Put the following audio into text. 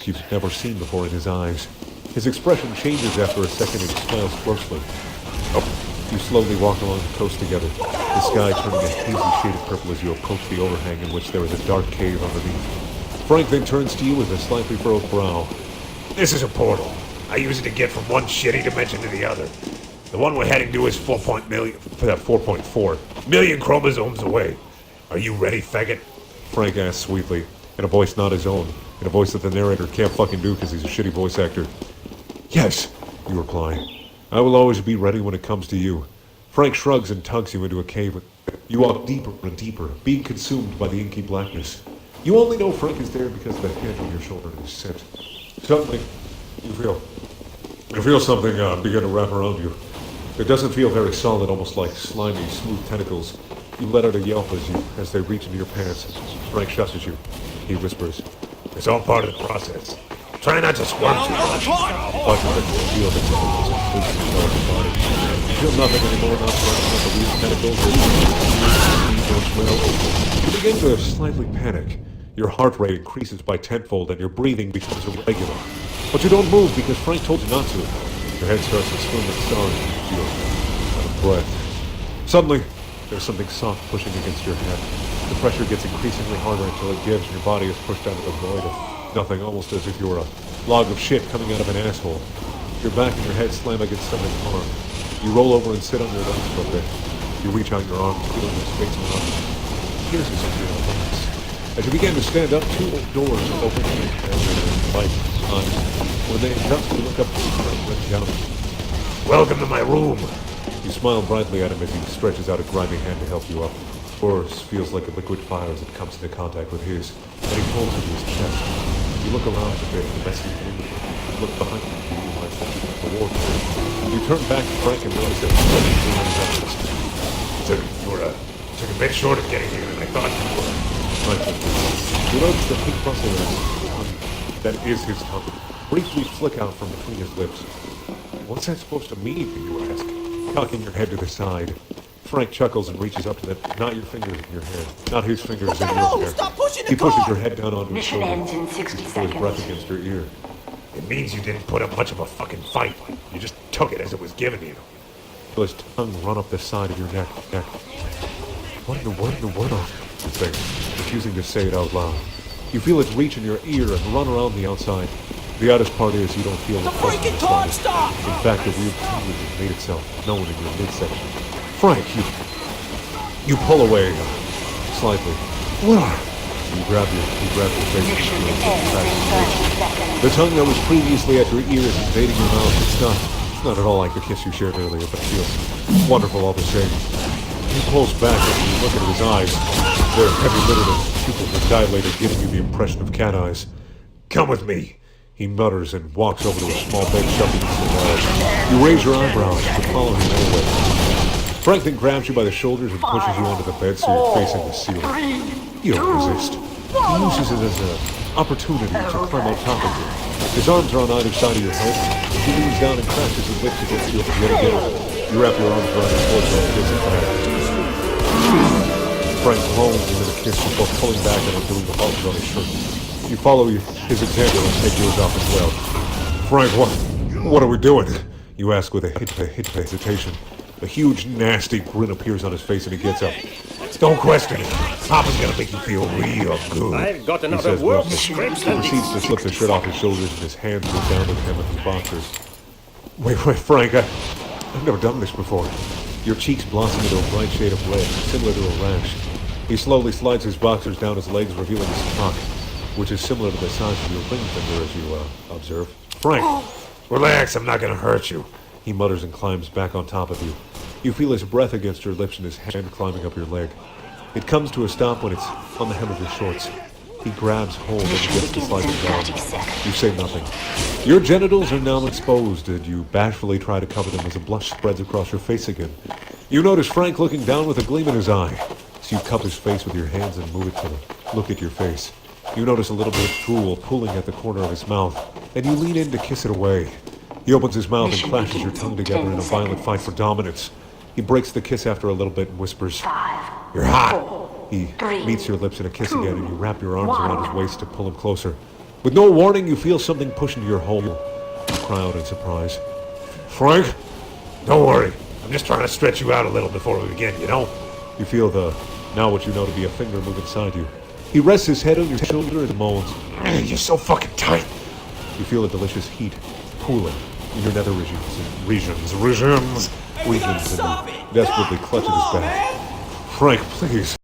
you've never seen before in his eyes. His expression changes after a second and he smiles closely. Oh, you slowly walk along the coast together, the sky turning a hazy shade of purple as you approach the overhang in which there is a dark cave underneath. Frank then turns to you with a slightly furrowed brow. This is a portal. I use it to get from one shitty dimension to the other. The one we're heading to is 4.4 million chromosomes away. Are you ready, faggot? Frank asks sweetly, in a voice not his own, in a voice that the narrator can't fucking do because he's a shitty voice actor. Yes, you reply. I will always be ready when it comes to you. Frank shrugs and tugs you into a cave. You walk deeper and deeper, being consumed by the inky blackness. You only know Frank is there because the hand on your shoulder is set. Suddenly, you feel something begin to wrap around you. It doesn't feel very solid, almost like slimy, smooth tentacles. You let out a yelp as they reach into your pants. Frank shushes you. He whispers, It's all part of the process. Try not to squirm too much. Watching the feel the tentacles completely envelop your body. You feel nothing anymore, not the weird tentacles or smell. You begin to slightly panic. Your heart rate increases by tenfold and your breathing becomes irregular. But you don't move because Frank told you not to. Your head starts to swim with stars and you feel out of breath. Suddenly, there's something soft pushing against your head. The pressure gets increasingly harder until it gives and your body is pushed out of the void of nothing, almost as if you were a log of shit coming out of an asshole. Your back and your head slam against something's arm. You roll over and sit on your legs for a bit. You reach out your arm, feeling the space around you. Here's this real box. As you begin to stand up, two doors open and light eyes. When they adjust, you look up to the down. Welcome to my room. You smile brightly at him as he stretches out a grimy hand to help you up. Yours feels like a liquid fire as it comes into contact with his, and he pulls into his chest. You look around a bit in the messy room. You look behind you and you realize that you have the wardrobe. You turn back to Frank and notice that he's running through his efforts. Took a bit short of getting here than I thought you were. Frank whispers. You notice the pink muscle that is his tongue briefly flick out from between his lips. What's that supposed to mean, you ask, cocking your head to the side. Frank chuckles and reaches up to them. Not your fingers in your head. Not his fingers in your hair. Stop pushing the He pushes car! your head down onto his Mission shoulder. ends in 60 His breath seconds. against your ear. It means you didn't put up much of a fucking fight. You just took it as it was given you. Feel his tongue run up the side of your neck. What in the world? You think, refusing to say it out loud. You feel it reach in your ear and run around the outside. The oddest part is you don't feel The freaking car stop! In fact, a weird tingling has made itself known in your midsection. Frank, you pull away slightly. You grab your face. Mission ends in 30 seconds. The tongue that was previously at your ear is invading your mouth. It's not at all like the kiss you shared earlier, but it feels wonderful all the same. He pulls back and you look into his eyes. They're heavy-lidded and pupils are dilated, giving you the impression of cat eyes. Come with me, he mutters and walks over to a small bed shoved against the wall. You raise your eyebrows to follow him anyway. Frank then grabs you by the shoulders and pushes you onto the bed so you're facing the ceiling. You don't resist. He uses it as an opportunity to climb on top of you. His arms are on either side of your head. He leans down and crashes his lips against you yet again. You wrap your arms around his torso and kiss him back. Frank groans into the kiss before pulling back and undoing the buttons on his shirt. You follow his example and take yours off as well. Frank, what are we doing? You ask with a hint of hesitation. A huge, nasty grin appears on his face and he gets up. Don't question it. Papa's gonna make you feel real good. I've got He another says, world well, script. he proceeds to slip the shirt off his shoulders and his hands move down to him with his boxers. Wait, Frank, I've never done this before. Your cheeks blossom into a bright shade of red, similar to a rash. He slowly slides his boxers down his legs, revealing his cock, which is similar to the size of your ring finger, as you observe. Frank! Relax, I'm not gonna hurt you. He mutters and climbs back on top of you. You feel his breath against your lips and his hand climbing up your leg. It comes to a stop when it's on the hem of your shorts. He grabs hold and begins to slide them down. You say nothing. Your genitals are now exposed, and you bashfully try to cover them as a blush spreads across your face again. You notice Frank looking down with a gleam in his eye. So you cup his face with your hands and move it to look at your face. You notice a little bit of drool pooling at the corner of his mouth, and you lean in to kiss it away. He opens his mouth and clashes your tongue together in a violent fight for dominance. He breaks the kiss after a little bit and whispers, "You're hot." He meets your lips in a kiss again, and you wrap your arms around his waist to pull him closer. With no warning, you feel something push into your hole. You cry out in surprise. Frank? Don't worry. I'm just trying to stretch you out a little before we begin, you know? You feel now what you know to be a finger move inside you. He rests his head on your shoulder and moans. You're so fucking tight. You feel a delicious heat pooling in your nether regions, and he desperately clutches his back. Frank, please.